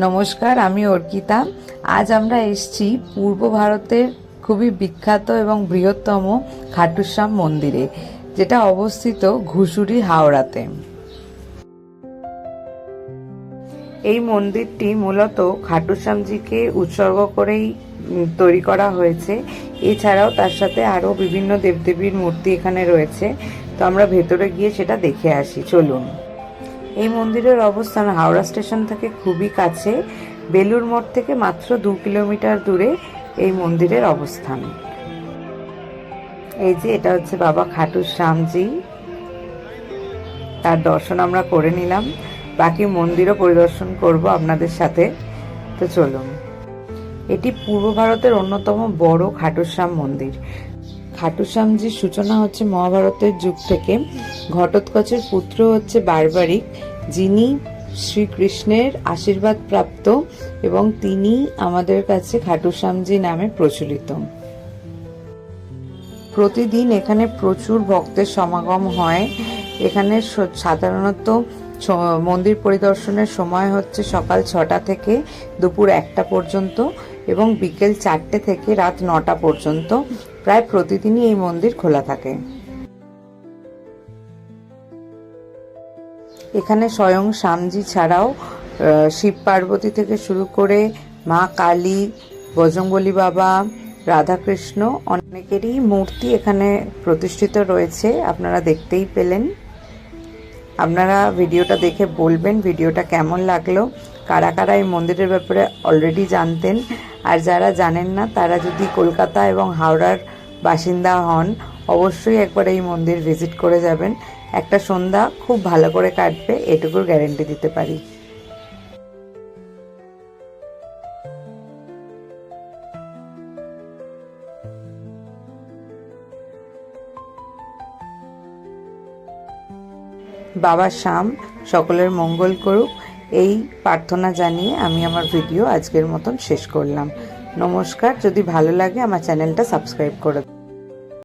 নমস্কার, আমি অর্পিতা। আজ আমরা এসেছি পূর্ব ভারতের খুবই বিখ্যাত এবং বৃহত্তম খাটুশ্যাম মন্দিরে, যেটা অবস্থিত ঘুষুরি, হাওড়াতে। এই মন্দিরটি মূলত খাটুশ্যামজিকে উৎসর্গ করেই তৈরি করা হয়েছে। এছাড়াও তার সাথে আরও বিভিন্ন দেবদেবীর মূর্তি এখানে রয়েছে। তো আমরা ভেতরে গিয়ে সেটা দেখে আসি, চলুন। এই মন্দিরের অবস্থান হাওড়া স্টেশন থেকে খুবই কাছে। বেলুর মঠ থেকে মাত্র 2 কিলোমিটার দূরে এই মন্দিরের অবস্থান। এই যে এটা হচ্ছে বাবা খাটুশ্যামজি, তার দর্শন আমরা করে নিলাম। বাকি মন্দিরও পরিদর্শন করব আপনাদের সাথে। তো চলুন। এটি পূর্ব ভারতের অন্যতম বড় খাটুশ্যাম মন্দির। খাটুশ্যামজির সূচনা হচ্ছে মহাভারতের যুগ থেকে। ঘটোৎকচের পুত্র হচ্ছে বার্বারিক, যিনি শ্রীকৃষ্ণের আশীর্বাদ প্রাপ্ত এবং তিনি আমাদের কাছে খাটুশ্যামজি নামে প্রচলিত। প্রতিদিন এখানে প্রচুর ভক্তের সমাগম হয়। এখানে সাধারণত মন্দির পরিদর্শনের সময় হচ্ছে সকাল 6টা থেকে দুপুর 1টা পর্যন্ত এবং বিকেল 4টে থেকে রাত 9টা পর্যন্ত। প্রায় প্রতিদিনই এই মন্দির খোলা থাকে। এখানে স্বয়ং শ্যামজি ছাড়াও শিব পার্বতী থেকে শুরু করে মা কালী, বজরংবলী বাবা, রাধাকৃষ্ণ অনেকেরই মূর্তি এখানে প্রতিষ্ঠিত রয়েছে। আপনারা দেখতেই পেলেন। আপনারা ভিডিওটা দেখে বলবেন ভিডিওটা কেমন লাগলো, কারা কারা এই মন্দিরের ব্যাপারে অলরেডি জানতেন, আর যারা জানেন না তারা যদি কলকাতা এবং হাওড়ার বাসিন্দা হন অবশ্যই একবার এই মন্দির ভিজিট করে যাবেন। একটা সন্ধ্যা খুব ভালো করে কাটবে, এটুকুর গ্যারেন্টি দিতে পারি। বাবা শ্যাম সকলের মঙ্গল করুক, এই প্রার্থনা জানিয়ে আমি আমার ভিডিও আজকের মতন শেষ করলাম। নমস্কার। যদি ভালো লাগে আমার চ্যানেলটা সাবস্ক্রাইব করে